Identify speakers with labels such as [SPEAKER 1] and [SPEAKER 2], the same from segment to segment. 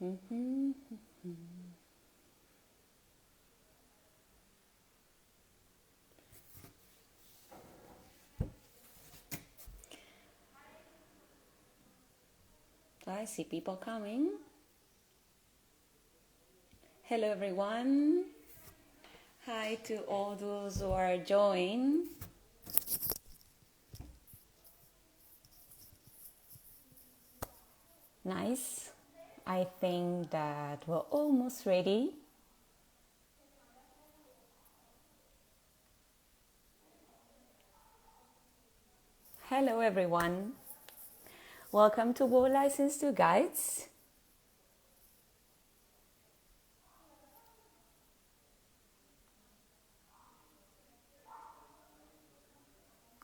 [SPEAKER 1] Mhm. I see people coming. Hello, everyone. Hi to all those who are joining. Nice. I think that we're almost ready. Hello, everyone. Welcome to World License to Guides.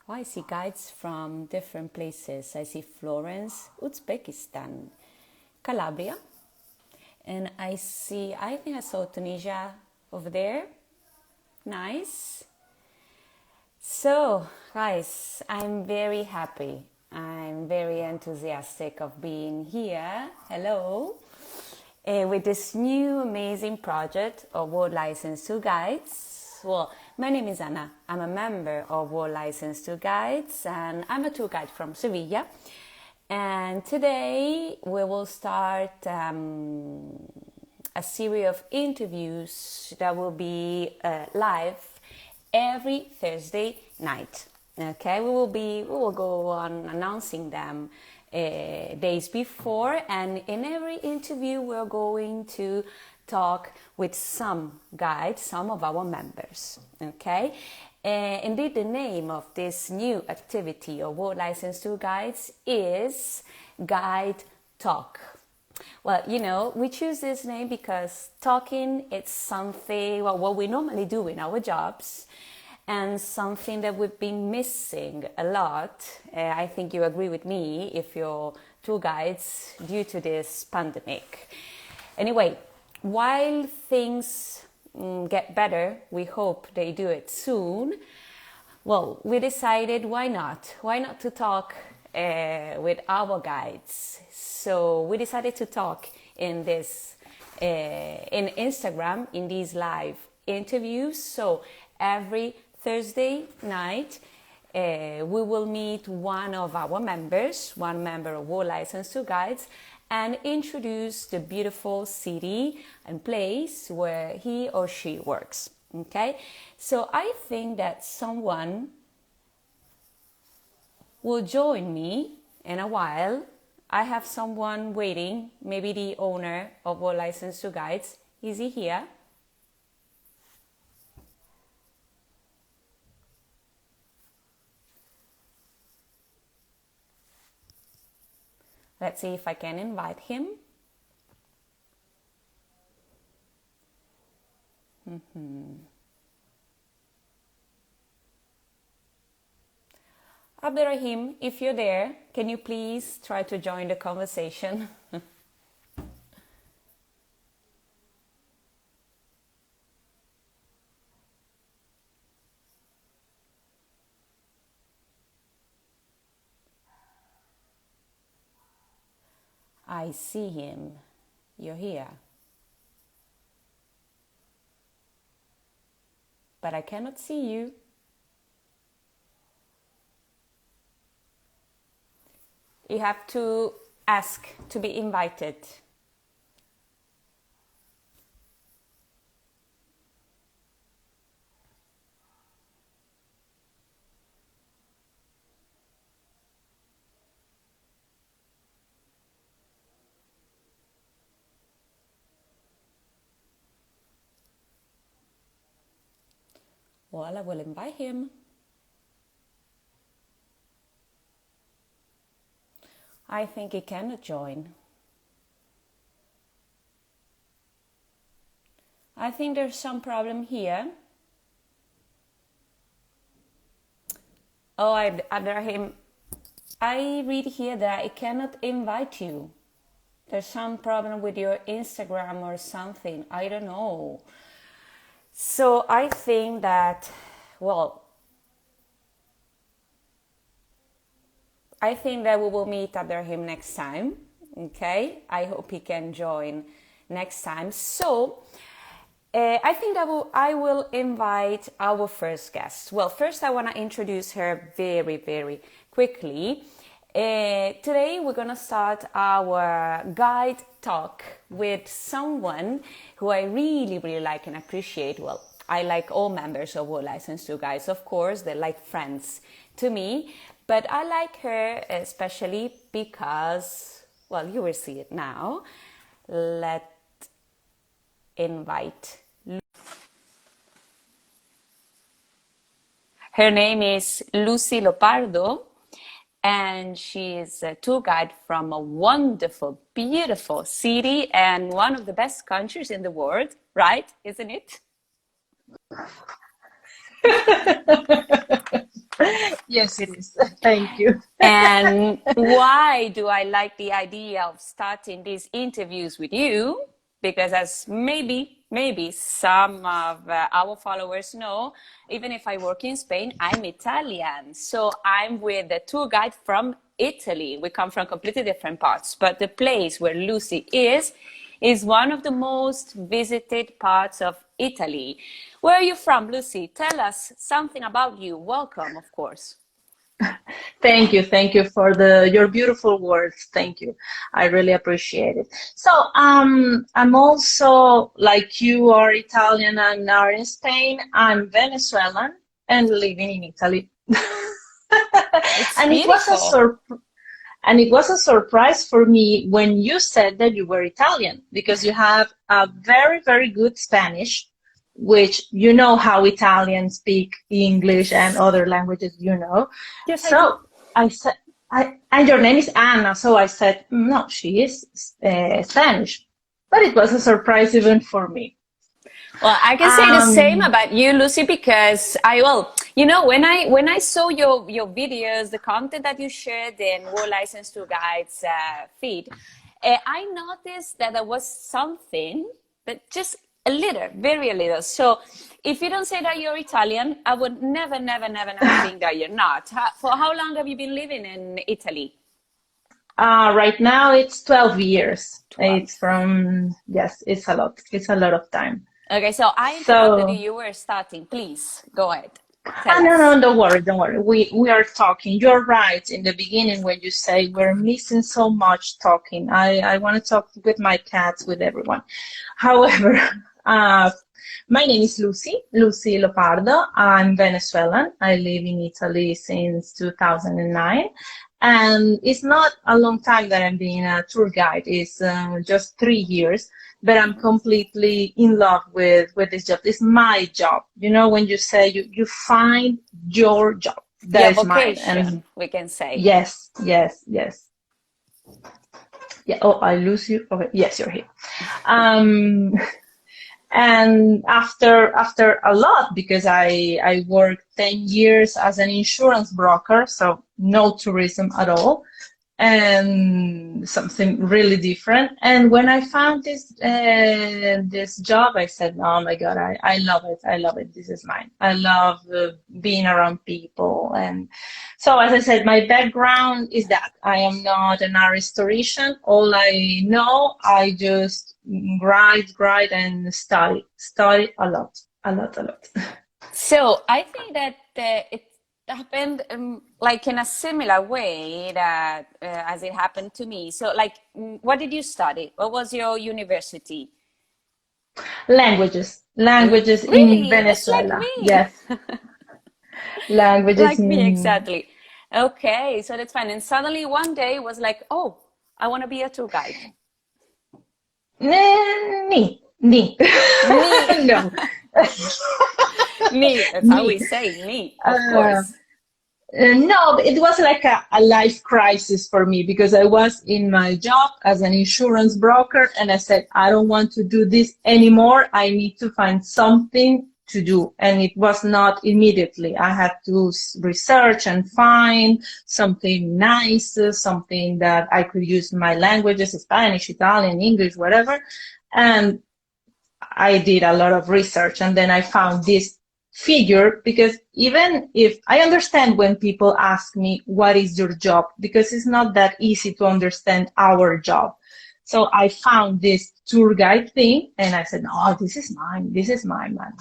[SPEAKER 1] Oh, I see guides from different places. I see Florence, Uzbekistan, Calabria, and I think I saw Tunisia over there. Nice. So, guys, I'm very happy. I'm very enthusiastic of being here. Hello. With this new amazing project of World License to Guides. Well, my name is Anna. I'm a member of World License to Guides and I'm a tour guide from Sevilla. And today we will start a series of interviews that will be live every Thursday night. Okay, we will go on announcing them days before, and in every interview we're going to talk with some guides, some of our members. Okay, indeed, the name of this new activity of World License to Guides is Guide Talk. Well, we choose this name because talking, it's something, what we normally do in our jobs, and something that we've been missing a lot. I think you agree with me if you're tour guides due to this pandemic. Anyway, while things get better, we hope they do it soon. Well, we decided why not to talk with our guides. So we decided to talk in this in Instagram in these live interviews. So every Thursday night we will meet one of our members, one member of World License to Guides, and introduce the beautiful city and place where he or she works. Okay, so I think that someone will join me in a while. I have someone waiting, maybe the owner of World License to Guides. Is he here? Let's see if I can invite him. Abderrahim, if you're there, can you please try to join the conversation? I see him. You're here. But I cannot see you. You have to ask to be invited. Well, I will invite him. I think he cannot join. I think there's some problem here. Oh, Abderrahim, I read here that I cannot invite you. There's some problem with your Instagram or something. I don't know. So I think that, well, I think that we will meet Abderrahim next time. Okay, I hope he can join next time. So I think that I will invite our first guest. Well, first I want to introduce her very, very quickly. Today we're going to start our guide talk with someone who I really, really like and appreciate. Well, I like all members of World License 2 Guides, of course, they're like friends to me, but I like her especially because, well, you will see it now. Let's invite. Her name is Lucy Lopardo, and she is a tour guide from a wonderful, beautiful city and one of the best countries in the world, right? Isn't it?
[SPEAKER 2] Yes, it is. Thank you.
[SPEAKER 1] And why do I like the idea of starting these interviews with you? Because as maybe some of our followers know, even if I work in Spain, I'm Italian. So I'm with a tour guide from Italy. We come from completely different parts, but the place where Lucy is one of the most visited parts of Italy. Where are you from, Lucy? Tell us something about you. Welcome, of course.
[SPEAKER 2] Thank you for your beautiful words. Thank you. I really appreciate it. So, I'm also like you are Italian and are in Spain. I'm Venezuelan and living in Italy.
[SPEAKER 1] It's
[SPEAKER 2] And it was a
[SPEAKER 1] beautiful.
[SPEAKER 2] surprise for me when you said that you were Italian because you have a very, very good Spanish, which you know how Italians speak English and
[SPEAKER 1] Yes.
[SPEAKER 2] other languages, you know.
[SPEAKER 1] Yes, I do.
[SPEAKER 2] So I said, and your name is Anna. So I said, no, she is Spanish. But it was a surprise even for me.
[SPEAKER 1] Well, I can say the same
[SPEAKER 2] Um,
[SPEAKER 1] about you, Lucy, because when I saw your videos, the content that you shared in World License to Guides feed, I noticed that there was something, but just a little, very a little. So if you don't say that you're Italian, I would never, never, never, never think that you're not. For how long have you been living in Italy?
[SPEAKER 2] right now it's 12 years.
[SPEAKER 1] 12.
[SPEAKER 2] It's from, yes, it's a lot. It's a lot of time.
[SPEAKER 1] Okay, so I interrupted you.
[SPEAKER 2] So
[SPEAKER 1] You were starting. Please go ahead. Tell
[SPEAKER 2] No,
[SPEAKER 1] us.
[SPEAKER 2] no, don't worry, don't worry. We are talking. You're right in the beginning when you say we're missing so much talking. I want to talk with my cats, with everyone. However, uh, my name is Lucy Lopardo. I'm Venezuelan. I live in Italy since 2009. And it's not a long time that I'm being a tour guide. It's just 3 years, but I'm completely in love with this job. It's my job. You know, when you say you find your job, that
[SPEAKER 1] Your
[SPEAKER 2] is mine. And
[SPEAKER 1] vocation, we can say.
[SPEAKER 2] yes, yes, yes. Yeah. Oh, I lose you. Okay. Yes, you're here. Um, and after a lot, because I worked 10 years as an insurance broker, so no tourism at all, and something really different. And when I found this job, I said, "Oh my God, I love it! I love it! This is mine. I love being around people." And so, as I said, my background is that I am not an historian. All I know, I just write, and study a lot, a lot, a lot.
[SPEAKER 1] So I think that it happened like in a similar way that as it happened to me. So, like, what did you study? What was your university?
[SPEAKER 2] Languages in
[SPEAKER 1] Really? That's like
[SPEAKER 2] Venezuela.
[SPEAKER 1] me.
[SPEAKER 2] Yes, languages
[SPEAKER 1] Like me,
[SPEAKER 2] in
[SPEAKER 1] exactly. Okay, so that's fine. And suddenly one day it was like, oh, I want to be a tour guide.
[SPEAKER 2] Ni.
[SPEAKER 1] Me,
[SPEAKER 2] No.
[SPEAKER 1] me. That's how we
[SPEAKER 2] Me.
[SPEAKER 1] say me, of
[SPEAKER 2] Uh,
[SPEAKER 1] course.
[SPEAKER 2] no, it was like a life crisis for me because I was in my job as an insurance broker and I said, I don't want to do this anymore. I need to find something to do. And it was not immediately. I had to research and find something nice, something that I could use in my languages, Spanish, Italian, English, whatever. And I did a lot of research and then I found this figure, because even if I understand when people ask me, what is your job? Because it's not that easy to understand our job. So I found this tour guide thing and I said, oh, this is mine. This is mine, man.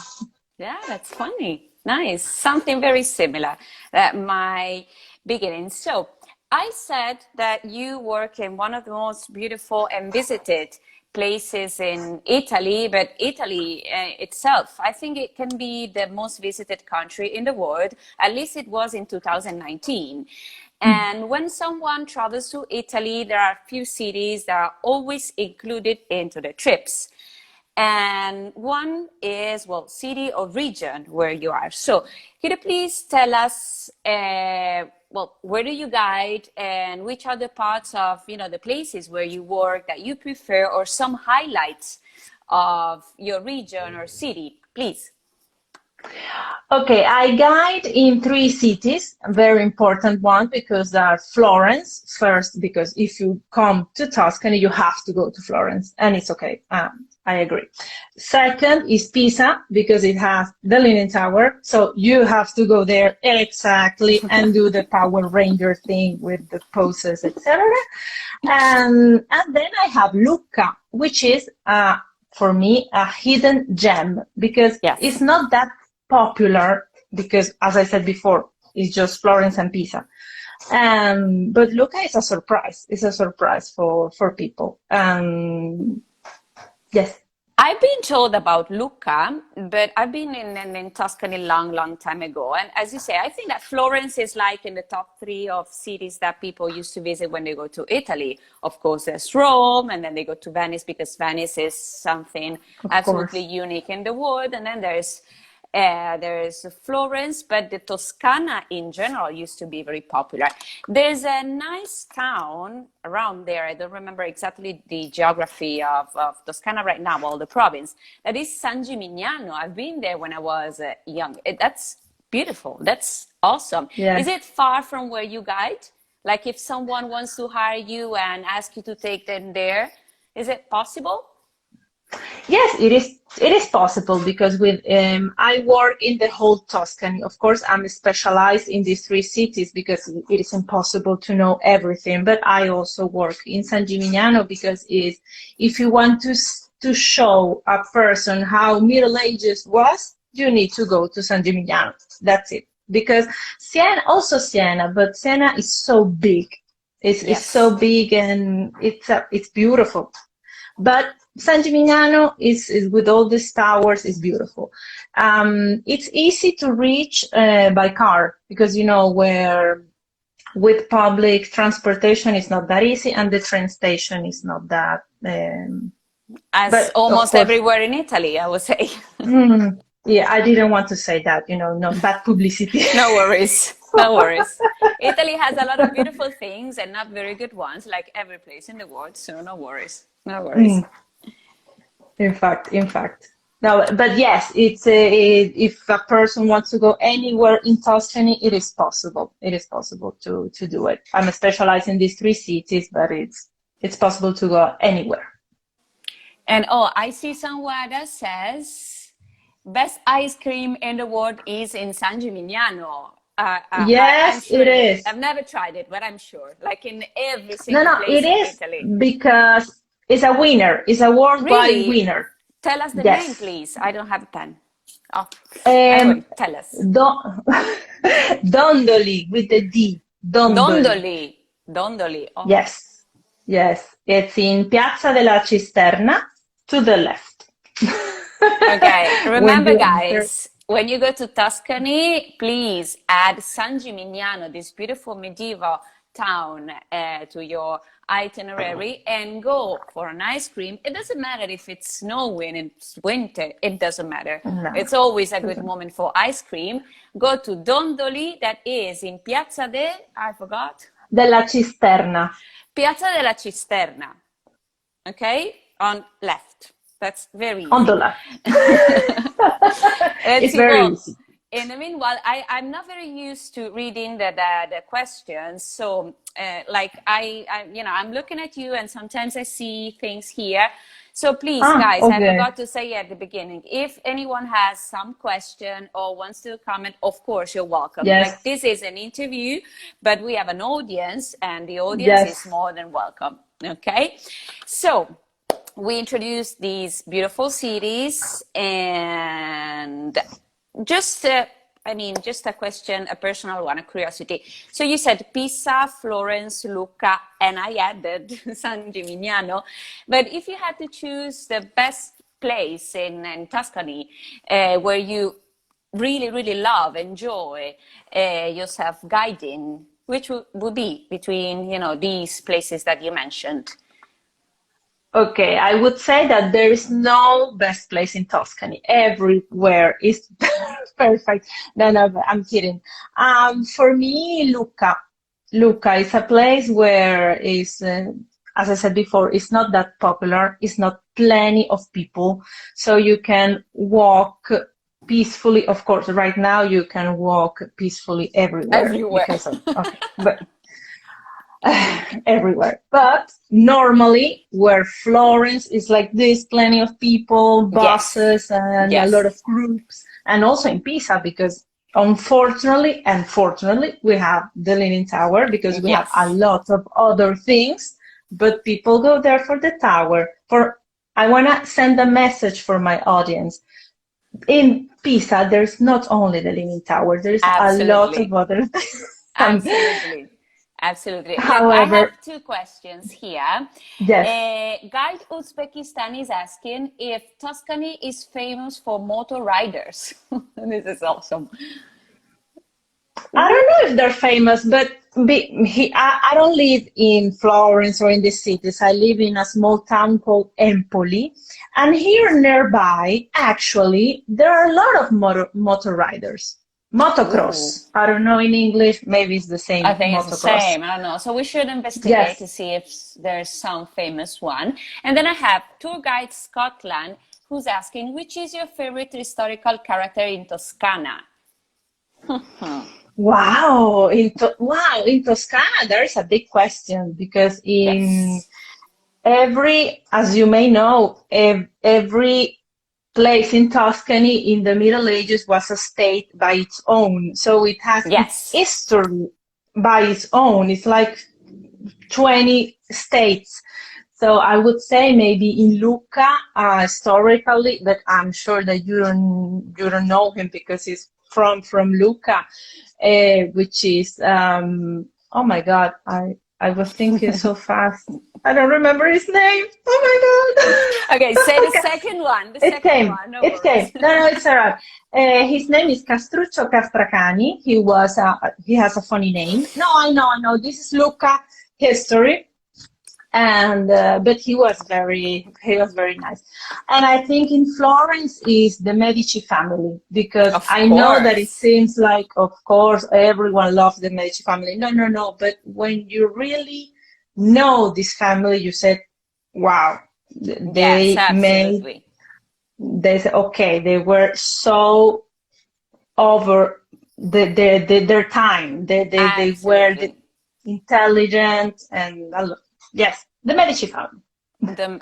[SPEAKER 1] Yeah, that's funny. Nice. Something very similar at my beginning. So I said that you work in one of the most beautiful and visited places in Italy, but Italy itself, I think it can be the most visited country in the world. At least it was in 2019. And when someone travels to Italy, there are a few cities that are always included into the trips. And one is, well, city or region where you are. So could you please tell us, well, where do you guide and which are the parts of, the places where you work that you prefer, or some highlights of your region or city, please?
[SPEAKER 2] Okay, I guide in three cities, very important one because they are Florence first, because if you come to Tuscany, you have to go to Florence, and it's okay. I agree. Second is Pisa, because it has the Leaning Tower, so you have to go there exactly and do the Power Ranger thing with the poses, etc. And then I have Lucca, which is for me a hidden gem, because it's
[SPEAKER 1] Yes.
[SPEAKER 2] not that popular, because as I said before, it's just Florence and Pisa. But Lucca is a surprise. It's a surprise for people. Yes.
[SPEAKER 1] I've been told about Lucca, but I've been in Tuscany long, long time ago. And as you say, I think that Florence is like in the top three of cities that people used to visit when they go to Italy. Of course, there's Rome, and then they go to Venice because Venice is something
[SPEAKER 2] Of
[SPEAKER 1] absolutely
[SPEAKER 2] course.
[SPEAKER 1] unique in the world. And then there's Florence, but the Toscana in general used to be very popular. There's a nice town around there. I don't remember exactly the geography of Toscana right now, well, the province. That is San Gimignano. I've been there when I was young. That's beautiful. That's awesome. Is
[SPEAKER 2] Yes.
[SPEAKER 1] it far from where you guide? Like if someone wants to hire you and ask you to take them there, is it possible?
[SPEAKER 2] Yes, it is. It is possible because with I work in the whole Tuscany. Of course, I'm specialized in these three cities because it is impossible to know everything. But I also work in San Gimignano because is if you want to show a person how Middle Ages was, you need to go to San Gimignano. That's it. Because Siena, but Siena is so big. It's so
[SPEAKER 1] Yes.
[SPEAKER 2] big and it's beautiful. But San Gimignano is with all these towers is beautiful. It's easy to reach by car because you know where with public transportation is not that easy, and the train station is not that.
[SPEAKER 1] As
[SPEAKER 2] But of
[SPEAKER 1] almost
[SPEAKER 2] course,
[SPEAKER 1] everywhere in Italy, I would say.
[SPEAKER 2] yeah, I didn't want to say that. You know, not bad publicity.
[SPEAKER 1] No worries. No worries. Italy has a lot of beautiful things and not very good ones, like every place in the world. So no worries. No worries.
[SPEAKER 2] Mm, in fact. No, but yes, if a person wants to go anywhere in Tuscany, it is possible. It is possible to do it. I'm specialized in these three cities, but it's possible to go anywhere.
[SPEAKER 1] And oh, I see somewhere that says best ice cream in the world is in San Gimignano. I'm
[SPEAKER 2] Yes,
[SPEAKER 1] sure
[SPEAKER 2] it
[SPEAKER 1] it is.
[SPEAKER 2] is.
[SPEAKER 1] I've never tried it, but I'm sure. Like in every
[SPEAKER 2] No,
[SPEAKER 1] single
[SPEAKER 2] no, it
[SPEAKER 1] place in
[SPEAKER 2] is
[SPEAKER 1] Italy.
[SPEAKER 2] because it's a winner. It's a worldwide
[SPEAKER 1] Really?
[SPEAKER 2] winner.
[SPEAKER 1] Tell us the name,
[SPEAKER 2] Yes.
[SPEAKER 1] please. I don't have a pen. Oh, anyway,
[SPEAKER 2] Um,
[SPEAKER 1] tell us.
[SPEAKER 2] Don Dondoli with the D. Dondoli.
[SPEAKER 1] Dondoli. Dondoli. Oh,
[SPEAKER 2] Yes. Yes. It's in Piazza della Cisterna to the left.
[SPEAKER 1] okay.
[SPEAKER 2] When
[SPEAKER 1] Remember,
[SPEAKER 2] you enter.
[SPEAKER 1] guys, when you go to Tuscany, please add San Gimignano, this beautiful medieval town, to your itinerary and go for an ice cream. It doesn't matter if it's snowing and it's winter, it doesn't matter.
[SPEAKER 2] No.
[SPEAKER 1] It's always a good moment for ice cream. Go to Dondoli, that is in Piazza de, I forgot,
[SPEAKER 2] Della Cisterna.
[SPEAKER 1] Piazza della Cisterna. Okay? On left. That's very
[SPEAKER 2] On the
[SPEAKER 1] easy.
[SPEAKER 2] left.
[SPEAKER 1] Let's
[SPEAKER 2] It's
[SPEAKER 1] see.
[SPEAKER 2] very
[SPEAKER 1] Well,
[SPEAKER 2] easy.
[SPEAKER 1] In the meanwhile, I'm not very used to reading the questions. So, like, I'm looking at you and sometimes I see things here. So please,
[SPEAKER 2] Ah,
[SPEAKER 1] guys, I
[SPEAKER 2] okay.
[SPEAKER 1] forgot to say at the beginning, if anyone has some question or wants to comment, of course, you're welcome. Like,
[SPEAKER 2] Yes.
[SPEAKER 1] this is an interview, but we have an audience and the audience is
[SPEAKER 2] Yes.
[SPEAKER 1] more than welcome. Okay. So, we introduced these beautiful cities and just just a question, a personal one, a curiosity. So you said Pisa, Florence, Lucca, and I added San Gimignano. But if you had to choose the best place in Tuscany where you really, really love, enjoy yourself guiding, which would be between, these places that you mentioned?
[SPEAKER 2] Okay, I would say that there is no best place in Tuscany. Everywhere is perfect. No, no, but I'm kidding. For me, Lucca. Lucca is a place where as I said before, it's not that popular. It's not plenty of people, so you can walk peacefully. Of course, right now you can walk peacefully everywhere
[SPEAKER 1] Everywhere.
[SPEAKER 2] because of okay, but everywhere. But normally, where Florence is like this, plenty of people,
[SPEAKER 1] Yes.
[SPEAKER 2] buses, and a lot
[SPEAKER 1] Yes.
[SPEAKER 2] of groups, and also in Pisa, because unfortunately and fortunately, we have the Leaning Tower because we have a
[SPEAKER 1] Yes.
[SPEAKER 2] lot of other things, but people go there for the tower. I want to send a message for my audience. In Pisa, there's not only the Leaning Tower, there's a lot of
[SPEAKER 1] Absolutely.
[SPEAKER 2] other things. Um,
[SPEAKER 1] Absolutely. Absolutely. Look, I have
[SPEAKER 2] however,
[SPEAKER 1] two questions here.
[SPEAKER 2] yes.
[SPEAKER 1] Guide Uzbekistan is asking if Tuscany is famous for motor riders. This is awesome.
[SPEAKER 2] I don't know if they're famous, but I don't live in Florence or in the cities. I live in a small town called Empoli. And here nearby, actually, there are a lot of motor riders.
[SPEAKER 1] Ooh.
[SPEAKER 2] Motocross. I don't know in English, maybe it's the
[SPEAKER 1] I
[SPEAKER 2] same,
[SPEAKER 1] think it's the
[SPEAKER 2] motocross.
[SPEAKER 1] same. I don't know. So we should investigate to
[SPEAKER 2] Yes.
[SPEAKER 1] see if there's some famous one. And then I have tour guide Scotland who's asking, which is your favorite historical character in Toscana?
[SPEAKER 2] Wow, in Toscana, there is a big question because in
[SPEAKER 1] Yes.
[SPEAKER 2] as you may know, every place in Tuscany in the Middle Ages was a state by its own. So it has its
[SPEAKER 1] Yes.
[SPEAKER 2] history by its own. It's like 20 states. So I would say maybe in Lucca, historically, but I'm sure that you don't know him because he's from Lucca, which is oh my God, I was thinking so fast. I don't remember his name. Oh
[SPEAKER 1] Okay,
[SPEAKER 2] my
[SPEAKER 1] say the
[SPEAKER 2] God. Okay.
[SPEAKER 1] second one. The
[SPEAKER 2] It
[SPEAKER 1] second
[SPEAKER 2] came.
[SPEAKER 1] one. No
[SPEAKER 2] It
[SPEAKER 1] worries.
[SPEAKER 2] came. No, no, it's alright. His name is Castruccio Castracani. He has a funny name. No, I know. This is Lucca history, and but he was very nice. And I think in Florence is the Medici family because
[SPEAKER 1] Of
[SPEAKER 2] I know that it
[SPEAKER 1] course.
[SPEAKER 2] seems like, of course, everyone loves the Medici family. No, no, no. But when you really know this family, you said, "Wow,
[SPEAKER 1] Yes,
[SPEAKER 2] they made."
[SPEAKER 1] absolutely.
[SPEAKER 2] They say, okay, they were so over their time. They were
[SPEAKER 1] Absolutely.
[SPEAKER 2] intelligent and yes, the Medici family.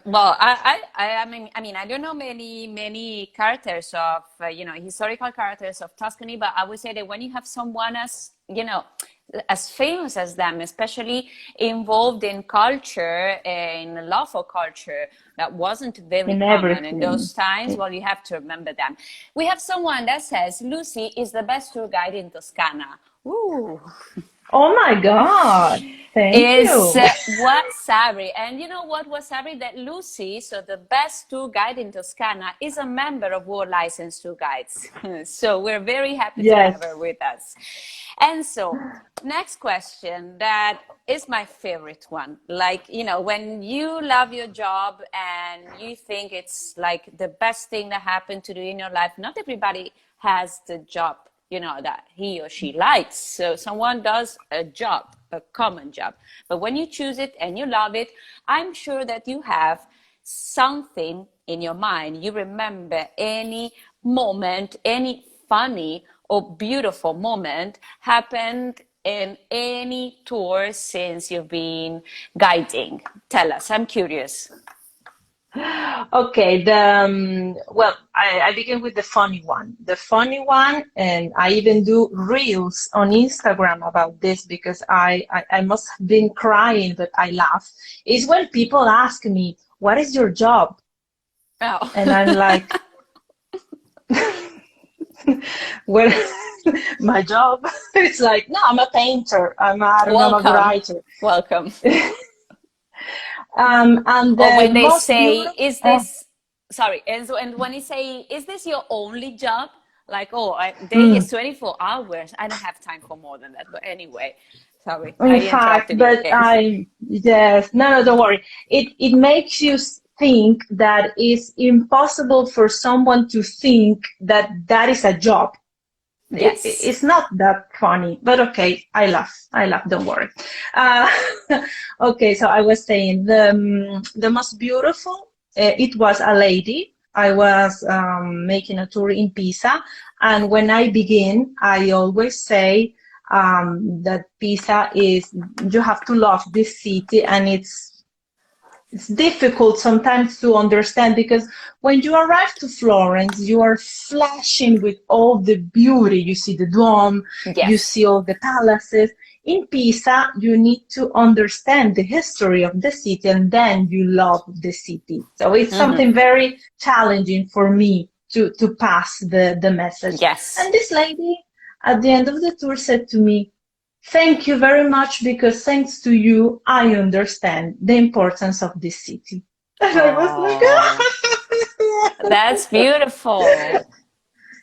[SPEAKER 1] Well, I mean, I don't know many characters of historical characters of Tuscany, but I would say that when you have someone as famous as them, especially involved in culture, in love for culture, that wasn't very
[SPEAKER 2] In
[SPEAKER 1] common in
[SPEAKER 2] everything.
[SPEAKER 1] those times. Well, you have to remember them. We have someone that says Lucy is the best tour guide in Toscana. Ooh.
[SPEAKER 2] Oh my God. Thank
[SPEAKER 1] Is
[SPEAKER 2] you.
[SPEAKER 1] Wasabi. And you know what, Wasabi? That Lucy, so the best tour guide in Toscana, is a member of World Licensed Tour Guides. So we're very happy to have her
[SPEAKER 2] Yes.
[SPEAKER 1] with us. And so, next question that is my favorite one. Like, when you love your job and you think it's like the best thing that happened to do in your life, not everybody has the job that he or she likes. So someone does a job, a common job. But when you choose it and you love it, I'm sure that you have something in your mind. You remember any moment, any funny or beautiful moment happened in any tour since you've been guiding? Tell us, I'm curious.
[SPEAKER 2] Okay, well, I begin with the funny one. The funny one, and I even do reels on Instagram about this because I must have been crying, but I laugh, is when people ask me, what is your job? And I'm
[SPEAKER 1] Oh,
[SPEAKER 2] like, well, my job. It's like, no, I'm a painter. I don't know, I'm a
[SPEAKER 1] welcome,
[SPEAKER 2] writer.
[SPEAKER 1] welcome.
[SPEAKER 2] And
[SPEAKER 1] Or
[SPEAKER 2] the
[SPEAKER 1] when they
[SPEAKER 2] most
[SPEAKER 1] say,
[SPEAKER 2] beautiful,
[SPEAKER 1] is this, sorry, and when you say, is this your only job? Like, oh, day is
[SPEAKER 2] mm,
[SPEAKER 1] 24 hours. I don't have time for more than that. But anyway, sorry,
[SPEAKER 2] in
[SPEAKER 1] I
[SPEAKER 2] fact,
[SPEAKER 1] interrupted you
[SPEAKER 2] but
[SPEAKER 1] again.
[SPEAKER 2] yes, no, no, don't worry. It makes you think that it's impossible for someone to think that that is a job.
[SPEAKER 1] Yes.
[SPEAKER 2] It's not that funny, but okay, I laugh. I laugh, don't worry. Uh, okay, so I was saying the most beautiful, it was a lady. I was making a tour in Pisa, and when I begin, I always say that Pisa is, you have to love this city, and it's difficult sometimes to understand because when you arrive to Florence, you are flashing with all the beauty. You see the Duomo, you
[SPEAKER 1] Yes.
[SPEAKER 2] see all the palaces. In Pisa, you need to understand the history of the city and then you love the city. So it's
[SPEAKER 1] Hmm.
[SPEAKER 2] something very challenging for me to pass the message.
[SPEAKER 1] Yes.
[SPEAKER 2] And this lady at the end of the tour said to me, thank you very much because thanks to you, I understand the importance of this city. And I was like,
[SPEAKER 1] Oh, that's beautiful.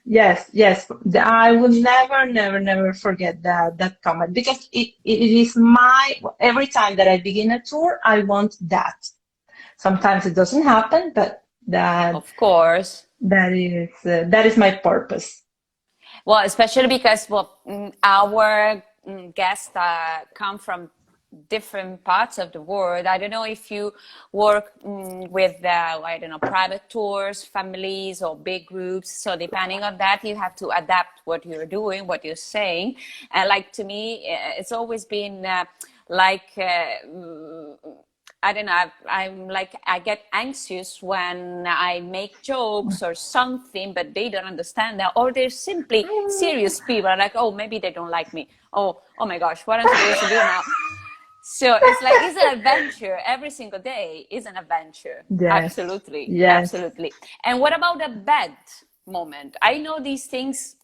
[SPEAKER 2] yes, yes. I will never, never, never forget that comment because it is my, every time that I begin a tour, I want that. Sometimes it doesn't happen, but
[SPEAKER 1] Of course.
[SPEAKER 2] that is my purpose.
[SPEAKER 1] Well, especially because our guests come from different parts of the world. I don't know if you work with, I don't know, private tours, families, or big groups. So depending on that, you have to adapt what you're doing, what you're saying. And like to me, it's always been like. I don't know. I'm like, I get anxious when I make jokes or something, but they don't understand that. Or they're simply serious people. Like, oh, maybe they don't like me. Oh my gosh, what I'm supposed to do now? So it's like, it's an adventure. Every single day is an adventure.
[SPEAKER 2] Yes,
[SPEAKER 1] Absolutely.
[SPEAKER 2] yes.
[SPEAKER 1] Absolutely. And what about a bad moment? I know these things,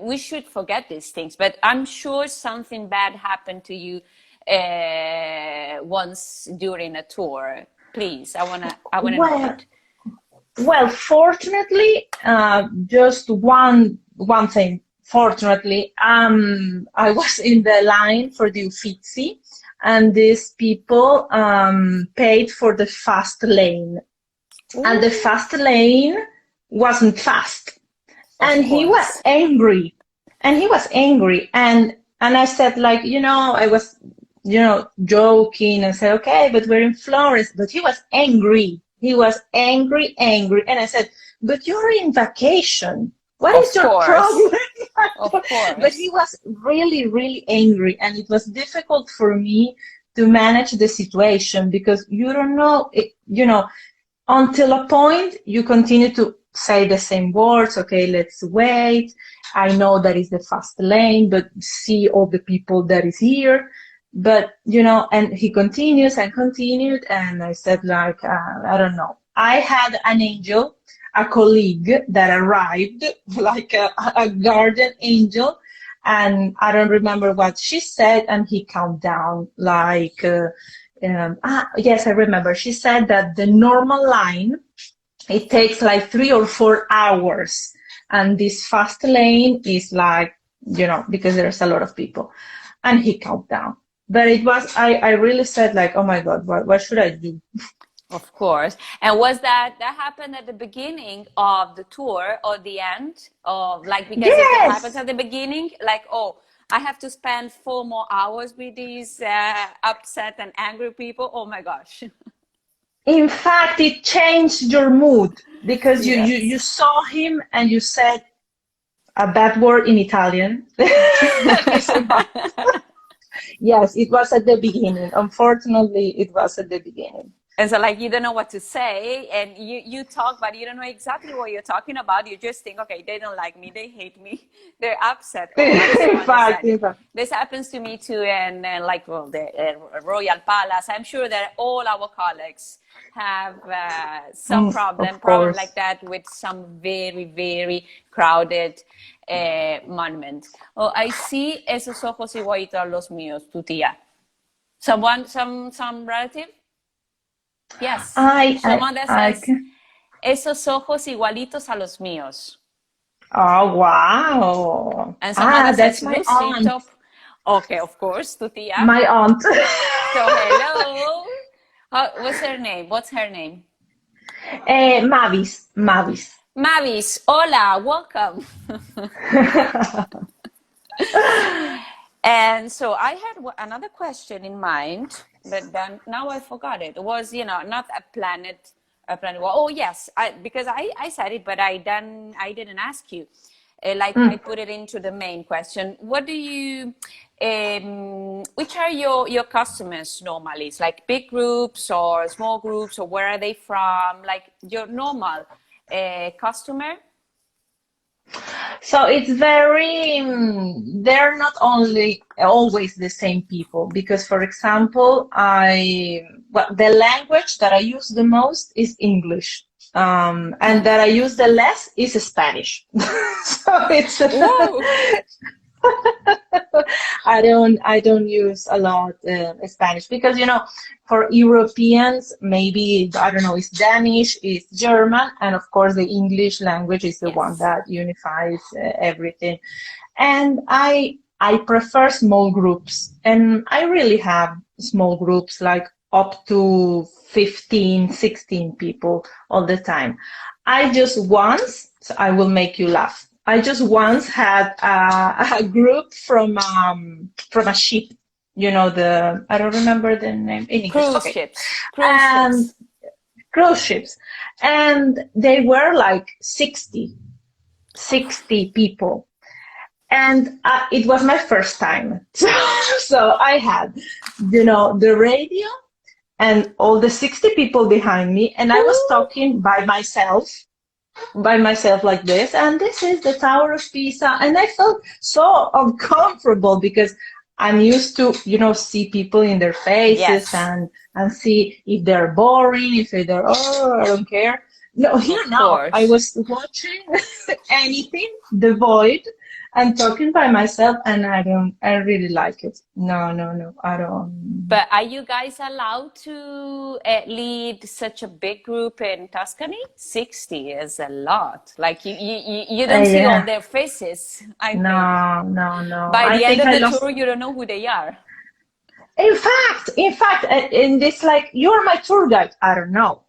[SPEAKER 1] we should forget these things, but I'm sure something bad happened to you once during a tour. Please, I wanna know
[SPEAKER 2] Well,
[SPEAKER 1] it.
[SPEAKER 2] Well, fortunately, just one thing. Fortunately, I was in the line for the Uffizi, and these people paid for the fast lane, and the
[SPEAKER 1] Ooh,
[SPEAKER 2] fast lane wasn't fast,
[SPEAKER 1] of
[SPEAKER 2] and he was
[SPEAKER 1] course.
[SPEAKER 2] angry, and I said like, I was, joking and said, okay, but we're in Florence, but he was angry. He was angry, angry, and I said, but you're in vacation. What is
[SPEAKER 1] Of
[SPEAKER 2] your
[SPEAKER 1] course.
[SPEAKER 2] problem?
[SPEAKER 1] Of
[SPEAKER 2] But he
[SPEAKER 1] course.
[SPEAKER 2] was really, really angry, and it was difficult for me to manage the situation because you don't know, until a point, you continue to say the same words. Okay, let's wait. I know that is the fast lane, but see all the people that is here. But, and he continues and continued. And I said, like, I don't know. I had an angel, a colleague that arrived, like a guardian angel. And I don't remember what she said. And he calmed down like, yes, I remember. She said that the normal line, it takes like 3 or 4 hours. And this fast lane is like, because there's a lot of people. And he calmed down. But it was, I really said like, oh my God, what should I do?
[SPEAKER 1] Of course. And was that happened at the beginning of the tour or the end? Or like, because if it happens
[SPEAKER 2] Yes.
[SPEAKER 1] at the beginning, like, oh, I have to spend 4 more hours with these upset and angry people. Oh my gosh.
[SPEAKER 2] In fact, it changed your mood because you
[SPEAKER 1] Yes.
[SPEAKER 2] saw him and you said, a bad word in Italian. This month. Yes, it was at the beginning. Unfortunately, it was at the beginning.
[SPEAKER 1] And so like you don't know what to say and you talk, but you don't know exactly what you're talking about. You just think, okay, they don't like me, they hate me, they're upset. Oh, I'm so
[SPEAKER 2] In fact,
[SPEAKER 1] understanding.
[SPEAKER 2] in fact.
[SPEAKER 1] This happens to me too, and like well, the Royal Palace. I'm sure that all our colleagues have some
[SPEAKER 2] Of
[SPEAKER 1] problem
[SPEAKER 2] course.
[SPEAKER 1] like that with some very, very crowded monument. Oh, I see esos ojos igualitos a los míos, tu tía. Someone, some relative? Yes,
[SPEAKER 2] I,
[SPEAKER 1] someone that
[SPEAKER 2] I
[SPEAKER 1] says,
[SPEAKER 2] can.
[SPEAKER 1] esos ojos igualitos a los míos.
[SPEAKER 2] Oh, wow.
[SPEAKER 1] And someone
[SPEAKER 2] Ah,
[SPEAKER 1] that
[SPEAKER 2] that's
[SPEAKER 1] says,
[SPEAKER 2] my aunt.
[SPEAKER 1] Lucito. Okay, of course, tu tía.
[SPEAKER 2] My aunt.
[SPEAKER 1] So, hello. What's her name? What's her name?
[SPEAKER 2] Mavis. Mavis.
[SPEAKER 1] Mavis. Hola, welcome. And so I had another question in mind, but then now I forgot it. It was, not a planet. Well, oh yes, because I said it, but I didn't ask you. Like I
[SPEAKER 2] Mm.
[SPEAKER 1] put it into the main question. What do you, which are your customers normally? It's like big groups or small groups, or where are they from? Like your normal customer?
[SPEAKER 2] So it's very, they're not only always the same people because, for example, well, the language that I use the most is English. And that I use the less is Spanish. So it's
[SPEAKER 1] Whoa!
[SPEAKER 2] I don't use a lot Spanish because for Europeans maybe I don't know, it's Danish, it's German, and of course the English language is the one
[SPEAKER 1] Yes.
[SPEAKER 2] that unifies everything. And I prefer small groups, and I really have small groups like up to 15, 16 people all the time. I just once, so I will make you laugh. I just once had a group from a ship, I don't remember the name in English.
[SPEAKER 1] Cruise
[SPEAKER 2] Okay,
[SPEAKER 1] ships. Cruise
[SPEAKER 2] and
[SPEAKER 1] ships.
[SPEAKER 2] cruise ships, and they were like 60 people, and it was my first time. So I had, the radio and all the 60 people behind me, and I was
[SPEAKER 1] Ooh.
[SPEAKER 2] talking by myself like this, and this is the Tower of Pisa, and I felt so uncomfortable because I'm used to see people in their faces
[SPEAKER 1] Yes,
[SPEAKER 2] and see if they're boring, if they're, oh, I don't care. No, here
[SPEAKER 1] of
[SPEAKER 2] now I
[SPEAKER 1] course.
[SPEAKER 2] was watching anything devoid and talking by myself, and I really like it. No, no, no, I don't.
[SPEAKER 1] But are you guys allowed to lead such a big group in Tuscany? 60 is a lot. Like you don't see all
[SPEAKER 2] Yeah,
[SPEAKER 1] their faces, I think.
[SPEAKER 2] no, no, no,
[SPEAKER 1] By
[SPEAKER 2] I
[SPEAKER 1] the end
[SPEAKER 2] think
[SPEAKER 1] of
[SPEAKER 2] I
[SPEAKER 1] the
[SPEAKER 2] lost.
[SPEAKER 1] tour, you don't know who they are.
[SPEAKER 2] In fact, and it's like you're my tour guide. I don't know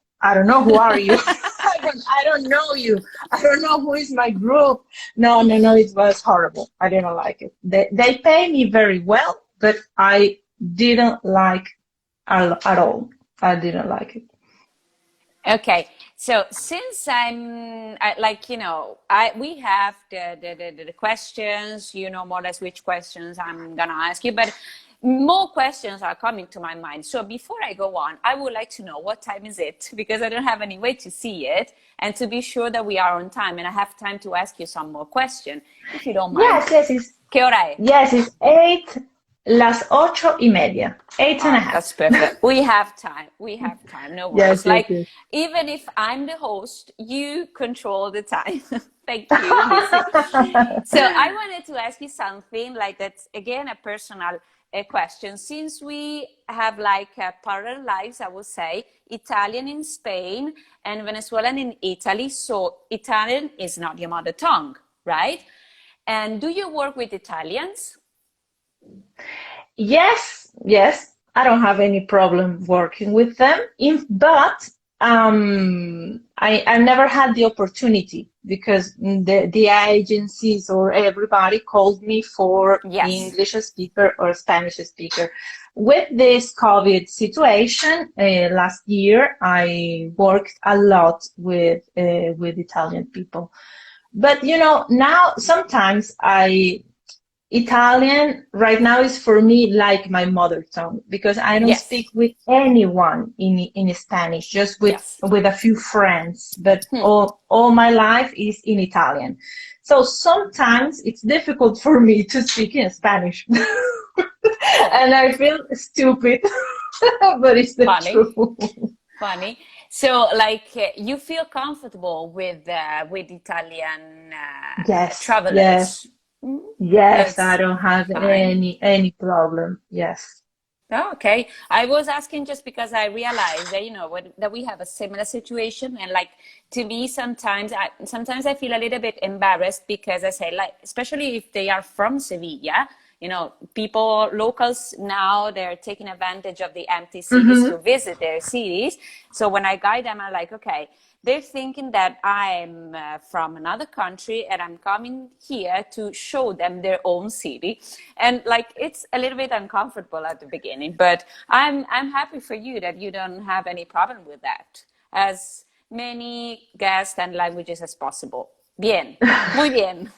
[SPEAKER 2] who are you. I don't know you. I don't know who is my group. No, no, no. It was horrible. I didn't like it. They pay me very well, but I didn't like at all. I didn't like it.
[SPEAKER 1] Okay, so since like we have the questions, more or less which questions I'm gonna ask you, but more questions are coming to my mind. So before I go on, I would like to know what time is it because I don't have any way to see it, and to be sure that we are on time and I have time to ask you some more questions, if you don't mind.
[SPEAKER 2] Yes, yes, it's
[SPEAKER 1] ¿Qué hora es?
[SPEAKER 2] yes, it's 8:30. 8:30.
[SPEAKER 1] That's perfect. We have time. We have time. No
[SPEAKER 2] Yes,
[SPEAKER 1] worries.
[SPEAKER 2] yes,
[SPEAKER 1] Like,
[SPEAKER 2] yes.
[SPEAKER 1] even if I'm the host, you control the time. Thank you, Lizzie. So I wanted to ask you something like that's again a personal question. Since we have like parallel lives, I would say Italian in Spain and Venezuelan in Italy. So Italian is not your mother tongue, right? And do you work with Italians?
[SPEAKER 2] Yes, yes, I don't have any problem working with them. But I've never had the opportunity because the agencies or everybody called me for
[SPEAKER 1] Yes.
[SPEAKER 2] English speaker or Spanish speaker. With this COVID situation, last year I worked a lot with Italian people But now sometimes Italian right now is for me like my mother tongue because I don't
[SPEAKER 1] Yes,
[SPEAKER 2] speak with anyone in Spanish, just
[SPEAKER 1] yes.
[SPEAKER 2] with a few friends, but all my life is in Italian. So sometimes it's difficult for me to speak in Spanish.
[SPEAKER 1] Oh,
[SPEAKER 2] And I feel stupid, but it's the
[SPEAKER 1] funny,
[SPEAKER 2] truth.
[SPEAKER 1] funny. So, like, you feel comfortable with Italian
[SPEAKER 2] Yes, yes,
[SPEAKER 1] travelers? Mm,
[SPEAKER 2] yes, I
[SPEAKER 1] that's
[SPEAKER 2] don't have
[SPEAKER 1] fine.
[SPEAKER 2] any problem. Yes.
[SPEAKER 1] Oh, okay. I was asking just because I realized that, that we have a similar situation. And like, to me, sometimes I feel a little bit embarrassed because I say, like, especially if they are from Sevilla, people, locals now, they're taking advantage of the empty cities
[SPEAKER 2] Mm-hmm.
[SPEAKER 1] to visit their cities. So when I guide them, I'm like, okay, they're thinking that I'm from another country and I'm coming here to show them their own city. And like it's a little bit uncomfortable at the beginning, but I'm happy for you that you don't have any problem with that. As many guests and languages as possible. Bien, muy bien.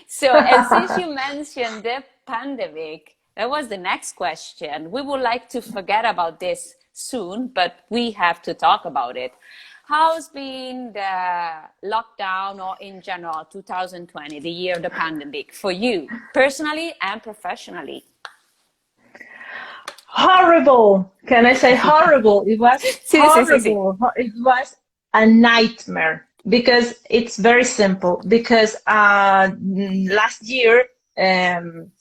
[SPEAKER 1] So, and since you mentioned the pandemic, that was the next question. We would like to forget about this soon, but we have to talk about it. How's been the lockdown or in general 2020, the year of the pandemic, for you personally and professionally?
[SPEAKER 2] Horrible. Can I say horrible? It was
[SPEAKER 1] Sì, sì, sì, sì.
[SPEAKER 2] horrible. It was a nightmare because it's very simple. Because last year um,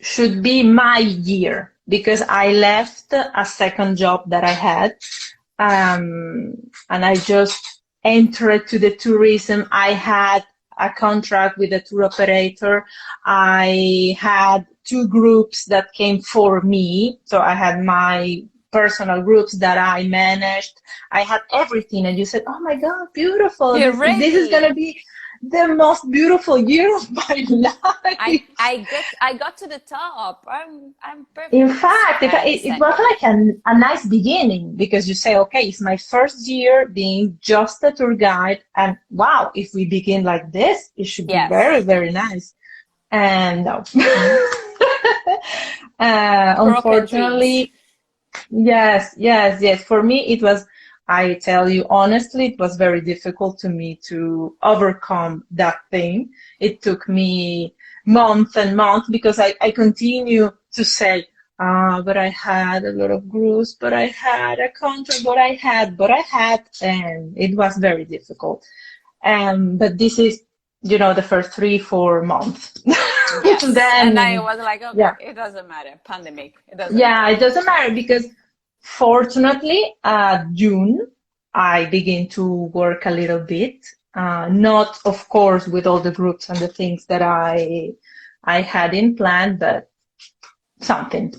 [SPEAKER 2] should be my year because I left a second job that I had, um, and I just entered to the tourism. I had a contract with a tour operator. I had two groups that came for me. So I had my personal groups that I managed. I had everything. And you said, oh my God, beautiful.
[SPEAKER 1] You're
[SPEAKER 2] This is going to
[SPEAKER 1] ready.
[SPEAKER 2] be the most beautiful year of my life.
[SPEAKER 1] I got to the top. I'm
[SPEAKER 2] In
[SPEAKER 1] perfectly
[SPEAKER 2] fact, it was
[SPEAKER 1] standing.
[SPEAKER 2] like a nice beginning because you say, okay, it's my first year being just a tour guide. And wow, if we begin like this, it should be very,
[SPEAKER 1] Yes.
[SPEAKER 2] very nice. And no.
[SPEAKER 1] Broken dreams.
[SPEAKER 2] Unfortunately, yes, yes, yes. For me, it was, I tell you honestly, it was very difficult to me to overcome that thing. It took me months and months because I continue to say, but I had a lot of groups, but I had a contract, but I had, and it was very difficult. But this is, the first 3, 4 months.
[SPEAKER 1] Yes. And I
[SPEAKER 2] Then,
[SPEAKER 1] was like, okay,
[SPEAKER 2] yeah.
[SPEAKER 1] it doesn't matter. Pandemic. It doesn't
[SPEAKER 2] Yeah,
[SPEAKER 1] matter.
[SPEAKER 2] it doesn't matter because fortunately, June, I begin to work a little bit. Not, of course, with all the groups and the things that I had in plan, but something.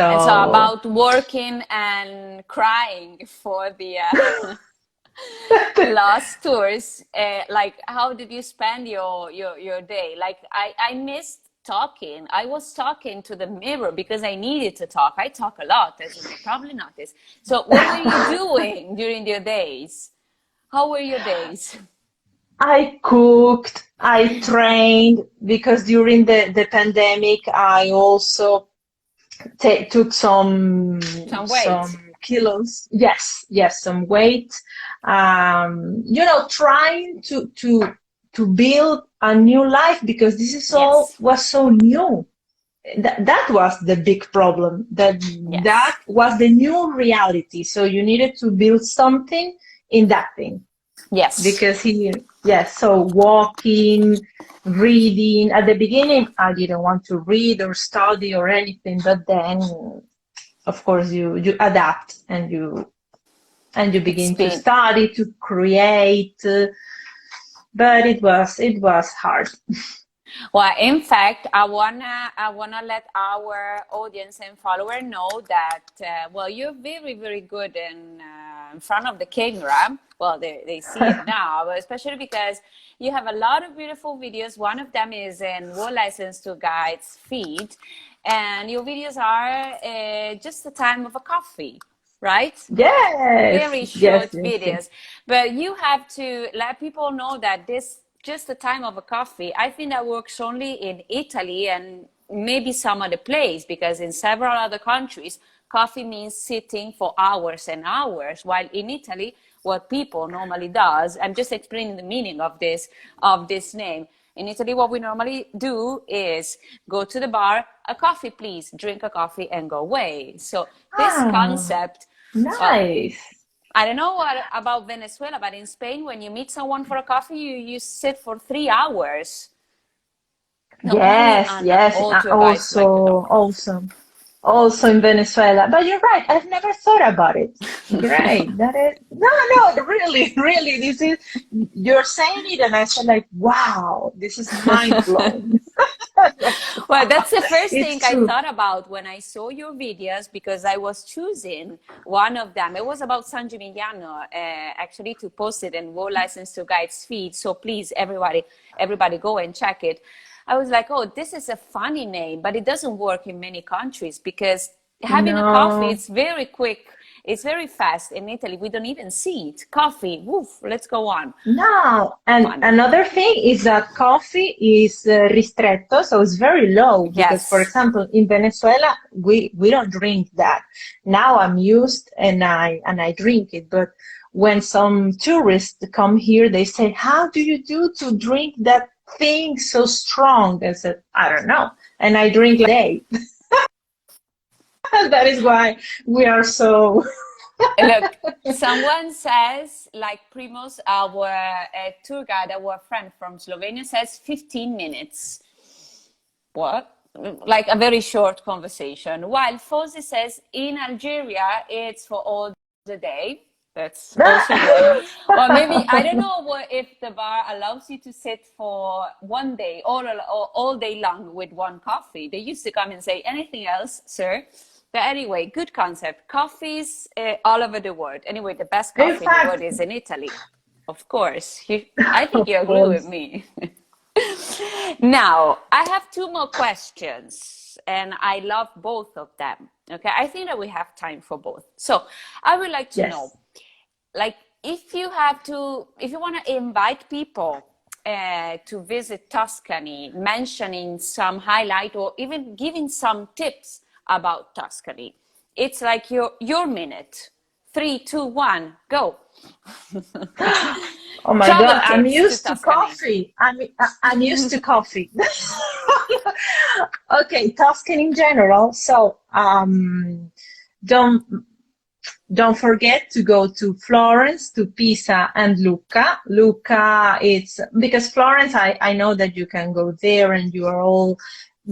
[SPEAKER 1] And so
[SPEAKER 2] So
[SPEAKER 1] about working and crying for the last tours, like how did you spend your day? Like I missed talking. I was talking to the mirror because I needed to talk. I talk a lot, as you probably noticed. So what were you doing during your days? How were your days?
[SPEAKER 2] I cooked, I trained because during the pandemic, I also took
[SPEAKER 1] Some weight.
[SPEAKER 2] some kilos. Yes, yes, some weight. Trying to build a new life because this is all
[SPEAKER 1] Yes.
[SPEAKER 2] was so new. That was the big problem. That
[SPEAKER 1] Yes.
[SPEAKER 2] was the new reality. So you needed to build something in that thing
[SPEAKER 1] Yes.
[SPEAKER 2] because yes, so walking, reading. At the beginning, I didn't want to read or study or anything, but then, of course, you adapt and you
[SPEAKER 1] It's
[SPEAKER 2] begin to
[SPEAKER 1] been
[SPEAKER 2] study to create. But it was hard.
[SPEAKER 1] well, in fact, I wanna let our audience and follower know that well, you're very very good in front of the camera. Well, they see it now, but especially because you have a lot of beautiful videos. One of them is in World License to Guides feed, and your videos are just the time of a coffee, right?
[SPEAKER 2] Yes,
[SPEAKER 1] Very
[SPEAKER 2] yes,
[SPEAKER 1] short
[SPEAKER 2] yes, yes.
[SPEAKER 1] videos, but you have to let people know that this just the time of a coffee, I think that works only in Italy and maybe some other place, because in several other countries, coffee means sitting for hours and hours, while in Italy, what people normally does, I'm just explaining the meaning of this name. In Italy, what we normally do is go to the bar, a coffee, please, drink a coffee and go away. So this
[SPEAKER 2] Ah,
[SPEAKER 1] concept, uh,
[SPEAKER 2] nice.
[SPEAKER 1] I don't know what about Venezuela, but in Spain, when you meet someone for a coffee, you sit for 3 hours. No, only
[SPEAKER 2] Yes,
[SPEAKER 1] on
[SPEAKER 2] yes.
[SPEAKER 1] all tour guides like the
[SPEAKER 2] Also,
[SPEAKER 1] dog.
[SPEAKER 2] awesome. Also in Venezuela. But you're right. I've never thought about it. Great. That is no, no. Really, really. This is you're saying it, and I said like, wow, this is mind blowing.
[SPEAKER 1] Well, that's the first thing
[SPEAKER 2] It's
[SPEAKER 1] I
[SPEAKER 2] true.
[SPEAKER 1] thought about when I saw your videos, because I was choosing one of them. It was about San Gimignano, actually, to post it in World License to Guides feed. So please, everybody go and check it. I was like, oh, this is a funny name, but it doesn't work in many countries, because having a coffee,
[SPEAKER 2] No.
[SPEAKER 1] it's very quick. It's very fast. In Italy, we don't even see it. Coffee, woof, let's go on.
[SPEAKER 2] No, and
[SPEAKER 1] Funny.
[SPEAKER 2] another thing is that coffee is ristretto, so it's very low because, for
[SPEAKER 1] Yes.
[SPEAKER 2] example, in Venezuela we don't drink that. Now I'm used and I drink it, but when some tourists come here, they say, "How do you do to drink that thing so strong?" I said, "I don't know," and I drink like day. That is why we are so.
[SPEAKER 1] Look, someone says, like Primos, our tour guide, our friend from Slovenia, says 15 minutes. What? Like a very short conversation. While Fosi says in Algeria, it's for all the day. That's also good. Or maybe, I don't know if the bar allows you to sit for one day, all day long with one coffee. They used to come and say, anything else, sir? But anyway, good concept. Coffees all over the world. Anyway, the best
[SPEAKER 2] In
[SPEAKER 1] coffee in the world
[SPEAKER 2] fact,
[SPEAKER 1] is in Italy. Of course. I think
[SPEAKER 2] of
[SPEAKER 1] you agree with
[SPEAKER 2] course,
[SPEAKER 1] me. Now, I have two more questions, and I love both of them. Okay, I think that we have time for both. So, I would like to know,
[SPEAKER 2] yes.
[SPEAKER 1] like, if you want to invite people to visit Tuscany, mentioning some highlight or even giving some tips about Tuscany, it's like your minute. Three, two, one, go.
[SPEAKER 2] Oh my
[SPEAKER 1] Travel
[SPEAKER 2] God, I'm
[SPEAKER 1] tips to
[SPEAKER 2] used to
[SPEAKER 1] Tuscany.
[SPEAKER 2] coffee. I'm used to coffee. Okay, Tuscan in general. So don't don't forget to go to Florence, to Pisa, and Lucca. Lucca, it's because Florence, I know that you can go there and you are all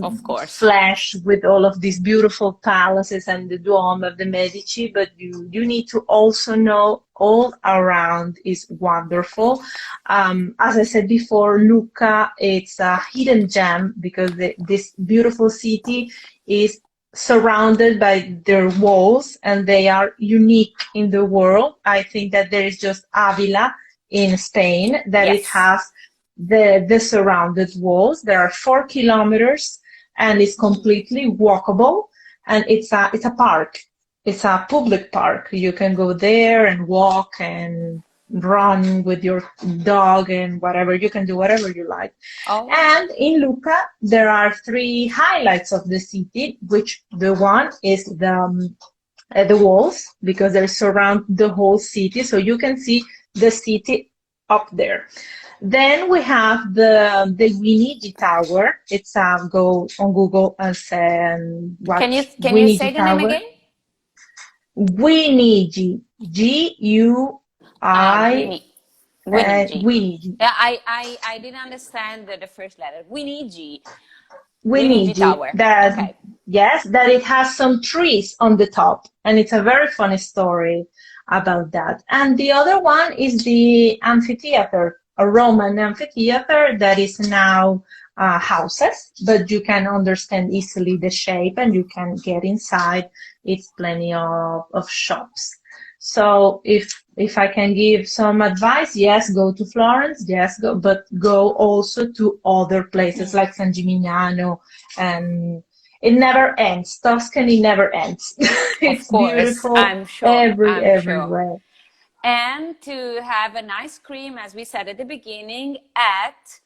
[SPEAKER 1] Of course.
[SPEAKER 2] flash with all of these beautiful palaces and the Duomo of the Medici, but you need to also know all around is wonderful. As I said before, Lucca, it's a hidden gem because this beautiful city is surrounded by their walls and they are unique in the world. I think that there is just Avila in Spain that it
[SPEAKER 1] Yes.
[SPEAKER 2] has the surrounded walls. There are 4 kilometers and it's completely walkable and it's a park. It's a public park. You can go there and walk and run with your dog and whatever. You can do whatever you like.
[SPEAKER 1] Oh,
[SPEAKER 2] And in Lucca, there are three highlights of the city, which the one is the walls, because they surround the whole city, so you can see the city up there. Then we have the Guinigi Tower. It's go on Google and say, watch
[SPEAKER 1] can you say
[SPEAKER 2] Guinigi
[SPEAKER 1] the name
[SPEAKER 2] Tower.
[SPEAKER 1] again?
[SPEAKER 2] Guinigi,
[SPEAKER 1] Ah,
[SPEAKER 2] Gui,
[SPEAKER 1] Guinigi.
[SPEAKER 2] Guinigi.
[SPEAKER 1] Yeah, I didn't understand the first letter. Guinigi. Guinigi
[SPEAKER 2] Winigi,
[SPEAKER 1] Tower.
[SPEAKER 2] that
[SPEAKER 1] Okay.
[SPEAKER 2] yes, that it has some trees on the top, and it's a very funny story about that. And the other one is the amphitheater, a Roman amphitheater that is now houses, but you can understand easily the shape and you can get inside. It's plenty of shops. So if I can give some advice, yes, go to Florence, yes, go, but go also to other places like San Gimignano, and it never ends. Tuscany never ends.
[SPEAKER 1] Of
[SPEAKER 2] It's
[SPEAKER 1] course,
[SPEAKER 2] beautiful
[SPEAKER 1] I'm sure. I'm sure.
[SPEAKER 2] everywhere.
[SPEAKER 1] and to have an ice cream, as we said at the beginning, at,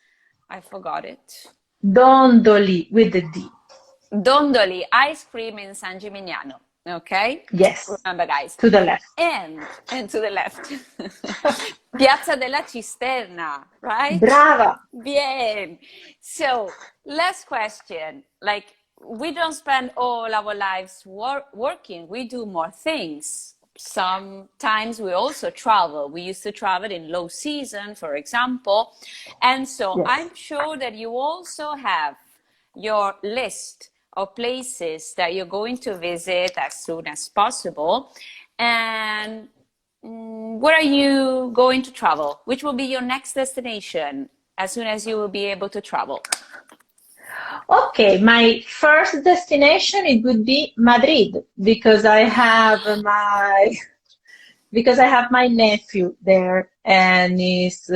[SPEAKER 1] I forgot it,
[SPEAKER 2] Dondoli with the D.
[SPEAKER 1] Dondoli ice cream in San Gimignano. Okay?
[SPEAKER 2] Yes,
[SPEAKER 1] Remember, guys.
[SPEAKER 2] to the left.
[SPEAKER 1] And to the left, Piazza della Cisterna, right?
[SPEAKER 2] Brava.
[SPEAKER 1] Bien. So, last question. Like, we don't spend all our lives working, we do more things. Sometimes we also travel. We used to travel in low season, for example. And so
[SPEAKER 2] Yes.
[SPEAKER 1] I'm sure that you also have your list of places that you're going to visit as soon as possible. And where are you going to travel? Which will be your next destination as soon as you will be able to travel?
[SPEAKER 2] Okay, my first destination it would be Madrid because I have my nephew there, and it's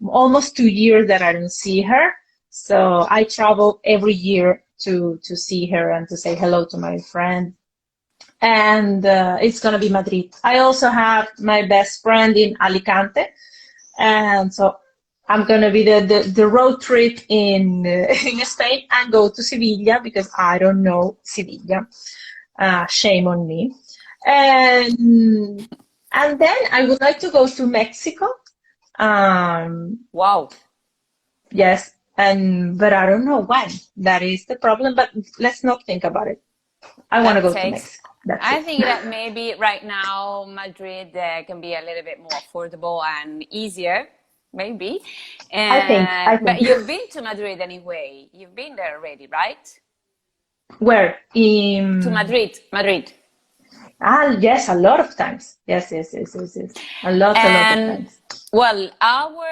[SPEAKER 2] almost 2 years that I don't see her, so I travel every year to see her and to say hello to my friend, and it's gonna be Madrid. I also have my best friend in Alicante, and so I'm gonna be the road trip in in Spain and go to Sevilla because I don't know Sevilla. Shame on me. And and then I would like to go to Mexico. Um,
[SPEAKER 1] Wow.
[SPEAKER 2] yes, and but I don't know when. That is the problem. But let's not think about it. I want to
[SPEAKER 1] That
[SPEAKER 2] go to
[SPEAKER 1] takes,
[SPEAKER 2] Mexico. That's
[SPEAKER 1] I
[SPEAKER 2] it.
[SPEAKER 1] think that maybe right now Madrid can be a little bit more affordable and easier, maybe.
[SPEAKER 2] I think. I
[SPEAKER 1] But
[SPEAKER 2] think.
[SPEAKER 1] you've been to Madrid anyway. You've been there already, right?
[SPEAKER 2] Where?
[SPEAKER 1] To
[SPEAKER 2] In
[SPEAKER 1] Madrid, Madrid.
[SPEAKER 2] yes, a lot of times. Yes, yes, yes, yes, yes. A lot of
[SPEAKER 1] And
[SPEAKER 2] times.
[SPEAKER 1] well, our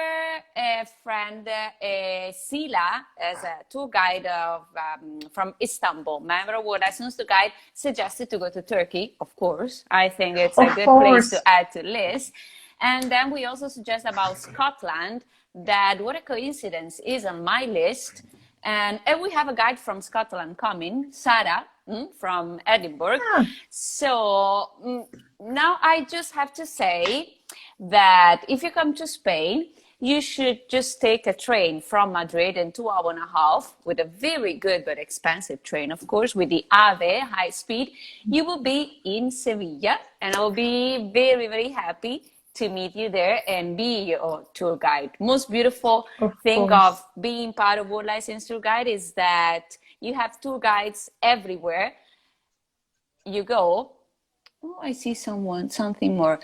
[SPEAKER 1] friend Sila, as a tour guide from Istanbul, member of World License to Guide, suggested to go to Turkey, of course. I think it's a
[SPEAKER 2] Of
[SPEAKER 1] good place to
[SPEAKER 2] course.
[SPEAKER 1] add to the list. And then we also suggest about Scotland, that what a coincidence is on my list. And we have a guide from Scotland coming, Sarah, from Edinburgh.
[SPEAKER 2] Ah,
[SPEAKER 1] So now I just have to say that if you come to Spain, you should just take a train from Madrid in 2 hours and a half with a very good but expensive train, of course, with the AVE high speed. You will be in Sevilla, and I will be very, very happy to meet you there and be your tour guide. Most beautiful
[SPEAKER 2] of
[SPEAKER 1] thing of
[SPEAKER 2] course.
[SPEAKER 1] being part of World License Tour Guide is that you have tour guides everywhere you go. Oh, I see something more.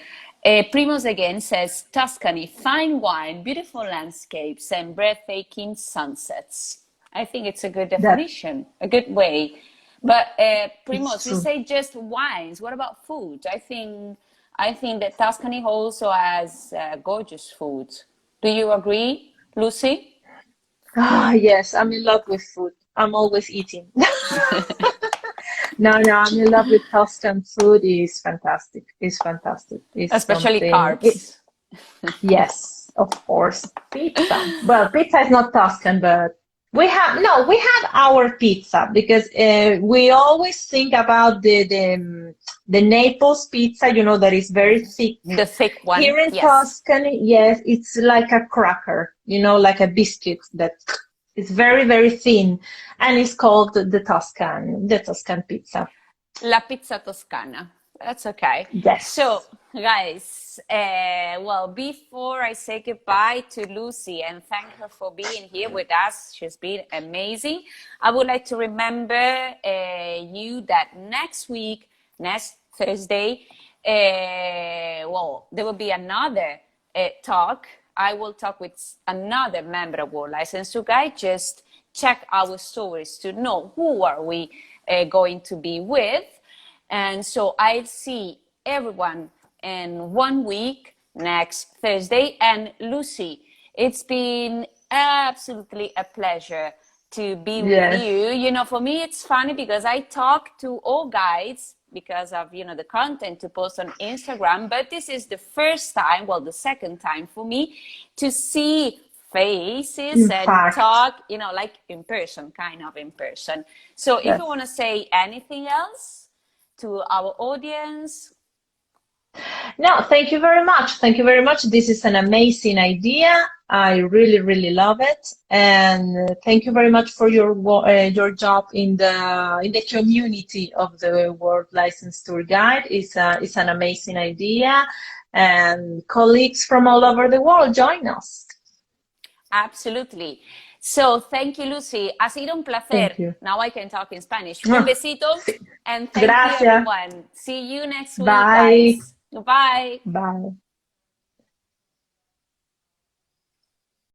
[SPEAKER 1] Primos again says Tuscany, fine wine, beautiful landscapes, and breathtaking sunsets. I think it's a good
[SPEAKER 2] That
[SPEAKER 1] definition, a good way. But
[SPEAKER 2] it's
[SPEAKER 1] Primos, you
[SPEAKER 2] true.
[SPEAKER 1] say just wines. What about food? I think that Tuscany also has gorgeous food. Do you agree, Lucy?
[SPEAKER 2] Ah, yes, I'm in love with food. I'm always eating. No, no, I'm in love with Tuscan food. Is fantastic. It's fantastic. It's
[SPEAKER 1] Especially
[SPEAKER 2] something.
[SPEAKER 1] carbs.
[SPEAKER 2] Yes, of course. Pizza. Well, pizza is not Tuscan, but we have our pizza because we always think about the Naples pizza. That is very thick.
[SPEAKER 1] The thick one,
[SPEAKER 2] Here in
[SPEAKER 1] yes.
[SPEAKER 2] Tuscany, yes, it's like a cracker. Like a biscuit that is very, very thin, and it's called the Tuscan pizza.
[SPEAKER 1] La pizza toscana. That's okay. So,
[SPEAKER 2] Yes.
[SPEAKER 1] guys, well, before I say goodbye to Lucy and thank her for being here with us, she's been amazing. I would like to remember you that next Thursday, well, there will be another talk. I will talk with another member of World License to Guide. Just check our stories to know who are we going to be with. And so I'll see everyone in 1 week next Thursday. And Lucy, it's been absolutely a pleasure to be with
[SPEAKER 2] Yes.
[SPEAKER 1] you. For me, it's funny because I talk to all guides because of, the content to post on Instagram. But this is the first time, well, the second time for me to see faces
[SPEAKER 2] In
[SPEAKER 1] and
[SPEAKER 2] fact,
[SPEAKER 1] talk, like in person, kind of in person. So if you
[SPEAKER 2] yes.
[SPEAKER 1] want to say anything else to our audience,
[SPEAKER 2] No, thank you very much. Thank you very much. This is an amazing idea. I really, really love it. And thank you very much for your job in the community of the World License Tour Guide. It's an amazing idea, and colleagues from all over the world join us.
[SPEAKER 1] Absolutely. So thank you, Lucy. Ha sido un placer.
[SPEAKER 2] Thank you.
[SPEAKER 1] Now I can talk in Spanish. Un besito and thank you,
[SPEAKER 2] Gracias.
[SPEAKER 1] everyone. See you next week,
[SPEAKER 2] Bye.
[SPEAKER 1] guys. Goodbye.
[SPEAKER 2] Bye.